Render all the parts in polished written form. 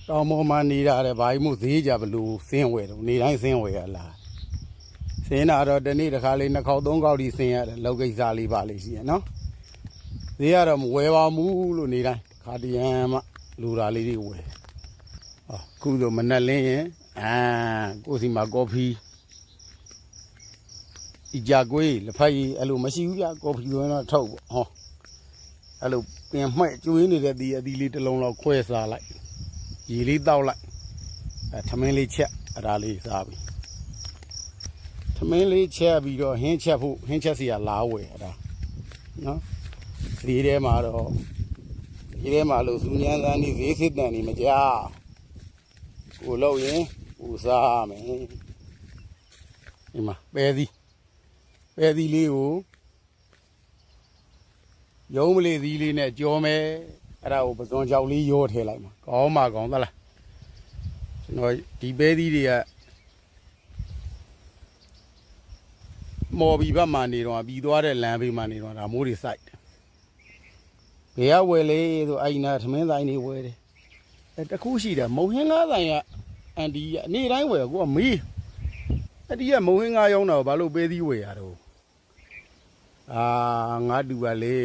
တောင်ပေါ်မှာနေတာတဲ့ဘာမှမသေးကြဘလို့ဆင်းဝဲတော့နေတိုင်းဆင်းဝဲရလားဆင်းတာတော့တနေ့တစ်ခါလေး2ခေါက်3ခေါက်ဒီဆင်းရတယ်လောက်ကိစ္စလေးပါလေးရှိရနော်သေးရတော့မဝဲပါဘူးလို့နေတိုင်းခါတရံမှလူတာလေးတွေဝဲခုဆိုမနဲ့လင်းရင်ကိုစီမှာကော်ဖီဤကြကွေးလက်ဖက်ရည်အဲ့လိုမရှိဘူးပြကော်ဖီဝင်တော့ထုတ်ပေါ့ဟောအဲ့လိုပင်မှဲ့ကျွေးနေတဲ့ဒီအသီးလေးတစ်လုံးလောက်ခွဲစားလိုက်ရေလေးတောက်လိုက်ထမင်းလေးချက်အဲ့ဒါလေးစားပြီထမင်းလေးချက်ပြီးတော့ဟင်းချက်စီကလားဝယ်အဲ့ဒါနော်ဒီထဲမှာတော့ဒီထဲမှာလို့စူညမ်းစမ်းနေဈေးစစ်တန်နေမကြကိုလို့ရင်ကိုစားမယ်ဒီမှာပဲသီးလေးကိုရုံးမလေးသီးလေးနဲ့ကြောမယ်အဲ့ဒါကိုပစွန်ကြောက်လေးရောထည့်လိုက်မှာကောင်းသလားကျွန်တော်ဒီပဲသီးတွေကမော်ဘီဘက်မှာနေတော့ပြီးသွားတဲ့လမ်းဘေးမှာနေတော့ဒါမိုးတွေစိုက်တယ်ဘယ်ကဝယ်လဲဆိုအဲ့နာထမင်းဆိုင်နေဝယ်တယ်တခုရှိတယ်မုံဟင်းကားဆိုင်ကအန်ဒီကနေ့တိုင်းဝယ်ကိုကမေးအတီးကမုံဟင်းကားရောင်းတော့ဘာလို့ပဲသီးဝယ်ရတော့ငါတူပါလေ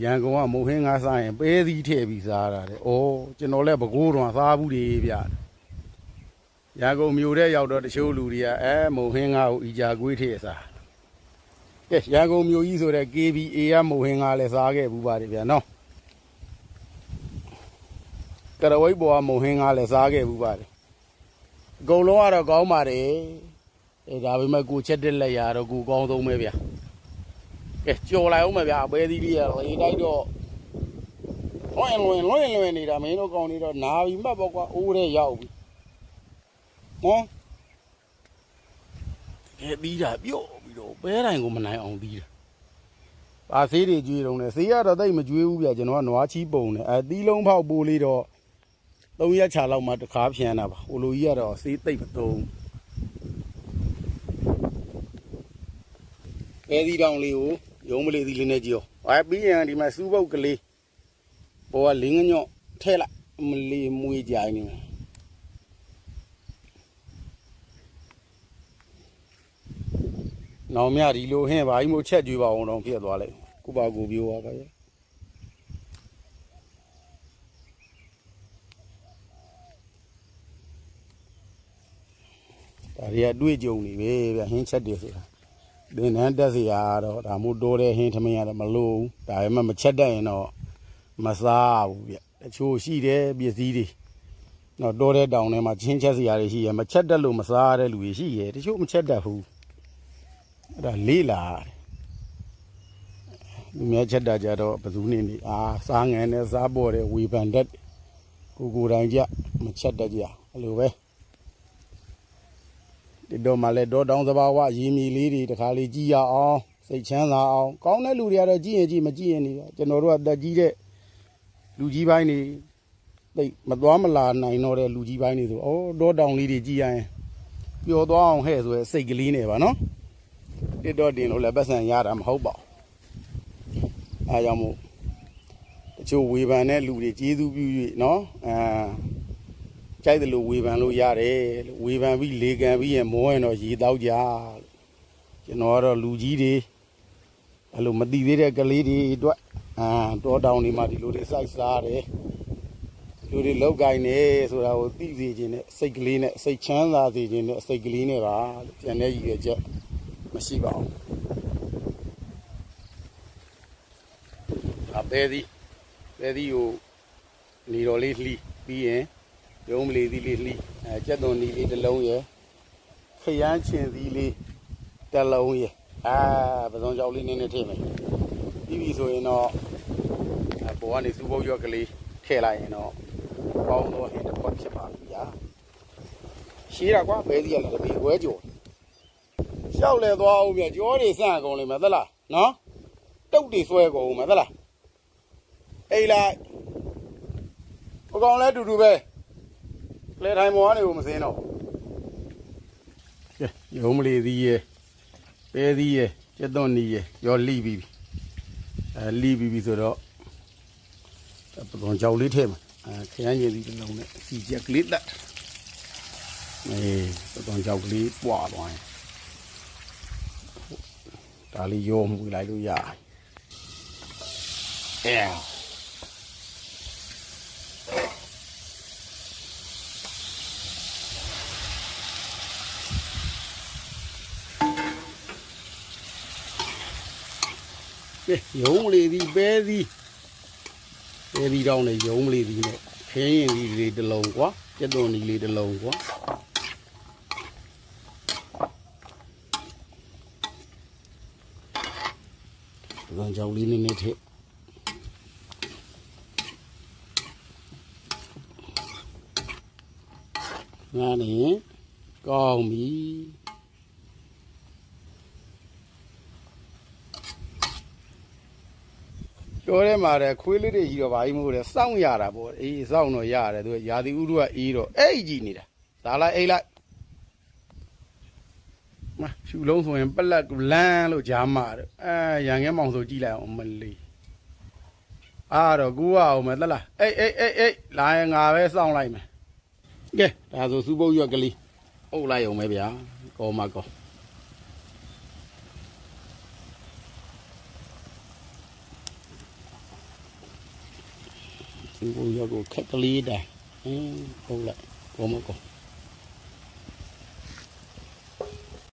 ရန်ကုန်ကမုံဟင်းကားဆိုင်ရင်ပဲသီးထည့်ပြီးစားတာတဲ့ကျွန်တော်လည်းပဲကိုးတော်စားဘူးတွေဗျရန်ကုန်မြို့ထဲရောက်တော့တချို့လူတွေကမုံဟင်းကားကိုဤကြကွေးထည့်စားကဲရန်ကုန်မြို့ကြီးဆိုတဲ့ KBA ကမုံဟင်းကားလည်းစားခဲ့ဘူးပါတယ်ဗျာနော်ကရဝိတ်ပေါ်ကမုံဟင်းကားလည်းစားခဲ့ဘူးပါတယ်အကုန်လုံးကတော့ကောင်းပါတယ်ဒါပေမဲ့ကိုချက်တက်လက်ရတော့ကိုကောင်းဆုံးပဲဗျာကဲကြော်လိုက်အောင်မယ်ဗျာအပဲသီးလေးရတော့အေးတိုက်တော့လွင်နေတာမင်းတို့ကောင်းနေတော့နာပြီးမှတ်ပေါ့ကွာအိုးတဲ့ရောက်ပြီဟောသီးတာပြုတ်ပြီးတော့ပဲတိုင်းကိုမနိုင်အောင်သီးတာပါဆေးတွေကျွေးတော့လေဆေးရတော့တိတ်မကျွေးဘူးဗျာကျွန်တော်ကနွားချီးပုံတယ်သီးလုံးဖောက်ပိုးလေးတော့3ရက်ချာလောက်မှတစ်ခါဖြန်းတာပါဟိုလိုကြီးကတော့ဆေးတိတ်မသုံးပဲသီးတောင်လေးကိုရုံးမလေးသီးလေးနဲ့ကြည့်အောင်ပြီးရင်ဒီမှာစူးပုတ်ကလေးပေါ်ကလင်းငညော့ထဲလိုက်မလေးမွေးကြိုင်နေမယ်နောင်မြဒီလိုဟင်းဘာကြီးမို့ချက်ကြွေးပါအောင်တော့ဖြစ်သွားလိုက်ကိုပါကိုပြောပါဗျာဒါတွေကတွေ့ကြုံနေပဲဗျဟင်းချက်တယ်ဆိုတာသင်္นานတက်စီရတော့ဒါမို့တိုးတဲ့ဟင်းထမင်းရတယ်မလို့ဒါပေမဲ့မချက်တတ်ရင်တော့မစားဘူးဗျတချို့ရှိတယ်ပစ္စည်းတွေတော့တိုးတဲ့တောင်ထဲမှာချင်းချက်စီရတွေရှိရမချက်တတ်လို့မစားရတဲ့လူတွေရှိရတချို့မချက်တတ်ဘူးအဲ့ဒါလေးလာလူများချက်တတ်ကြတော့ဘယ်သူနေစားငန်နဲ့စားပေါ်တဲ့ဝေဖန်တတ်ကိုတိုင်းကြမချက်တတ်ကြအဲ့လိုပဲဒီတော့မှလည်းတောတောင်သဘာဝရေမြေလေးတွေတခါလေးကြည့်ရအောင်စိတ်ချမ်းသာအောင်ကောင်းတဲ့လူတွေကတော့ကြည့်ရင်ကြည့်မကြည့်ရင်နေပါကျွန်တော်တို့ကတက်ကြီးတဲ့လူကြီးပိုင်းတွေသိမသွားမလာနိုင်တော့တဲ့လူကြီးပိုင်းတွေဆိုတောတောင်လေးတွေကြည့်ရရင်ပျော်သွားအောင်ဟဲ့ဆိုရယ်စိတ်ကလေးနဲ့ပါနော်တစ်တော့တင်လို့လည်းပတ်စံရတာမဟုတ်ပါဘူးအဲကြောင့်မို့တချို့ဝေဖန်တဲ့လူတွေကျေးဇူးပြု၍နော်ကြိုက်တယ်လို့ဝေဖန်လို့ရတယ်ဝေဖန်ပြီးလေကန်ပြီးရင်မောရင်တော့ရေတောက်ကြကျွန်တော်ကတော့လူကြီးတွေအဲ့လိုမသိသေးတဲ့ကလေးတွေအတွက်တောတောင်တွေမှာဒီလိုတွေစိုက်စားတယ်လူတွေလောက်ကင်နေဆိုတာကိုသိစေခြင်းနဲ့စိတ်ကလေးနဲ့စိတ်ချမ်းသာစေခြင်းနဲ့စိတ်ကလေးနဲ့ပါကျန်တဲ့ရည်ရွယ်ချက်မရှိပါဘူးပဲသီးကိုနေတော်လေးလှီးပြီးရင်ရုံးမလေးသီးလေးလှီးကြက်သွန်နီလေးတစ်လုံးရယ်ခရမ်းချင်သီးလေးတစ်လုံးရယ်ပစုံကြောက်လေးနည်းနည်းထည့်မယ်ပြီးပြီဆိုရင်တော့ပေါ်ကနေစူပုတ်ရော့ကလေးထည့်လိုက်ရင်တော့ကောင်းတော့ဟင်းတစ်ခွက်ဖြစ်ပါပြီဗျာရှေးတာကွာပဲသီးရလည်းတပီဝဲကြော်ရှောက်လဲသွားအောင်ဗျာကြောတွေစန့်ကုန်လိမ့်မယ်သလားနော်တုတ်တွေဆွဲကုန်မယ်သလားအိမ်လိုက်ဟိုကောင်လဲတူတူပဲလေထိုင်မောကနေကိုမစင်းတော့ကဲရုံးမလေးသီးရဲ့ပဲသီးရဲ့ကျက်သွန်နီရဲ့ရောလှီးပြီးလှီးပြီးဆိုတော့ပသွန်ကြောက်လေးထည့်မှာ ခရမ်းရည်ဒီတစ်လုံးနဲ့စီချက်ကလေးတက်တော်တော်ကြောက်ကလေးပွားသွားရင်ဒါလေးရောမှုလိုက်လို့ရတယ်ရုံးလေးဒီပဲဒီအဲဒီတောင်းနေရုံးလေးဒီနဲ့ခင်းရင်ဒီလေးတစ်လုံးကွာကျက်သွန်ဒီလေးတစ်လုံးကွာဒီကြောင်လေးနည်းနည်းထည့်ငါနေကောင်းပြီတော်ထဲမှာတဲ့ခွေးလေးတွေကြီးတော့ဘာကြီးမို့လဲစောင့်ရတာပေါ့အေးစောင့်တော့ရတယ်သူရာသီဥတုကအေးတော့အဲ့ကြီးနေတာဒါလိုက်အိတ်လိုက်မဖြူလုံးဆိုရင်ပလက်လန်းလို့ဂျာမာတော့ရန်ငဲမောင်ဆိုကြည့်လိုက်အောင်မလေးတော့ကူအောင်မယ်သလားအေးလာရင်ငါပဲစောင့်လိုက်မယ်ကဲဒါဆိုစူပုတ်ရွက်ကလေးအုပ်လိုက်အောင်ပဲဗျာကောမကောစူပုတ်ရွက်ကိုခက်ကလေးတိုင်ဟုတ်လိုက်ကောမကော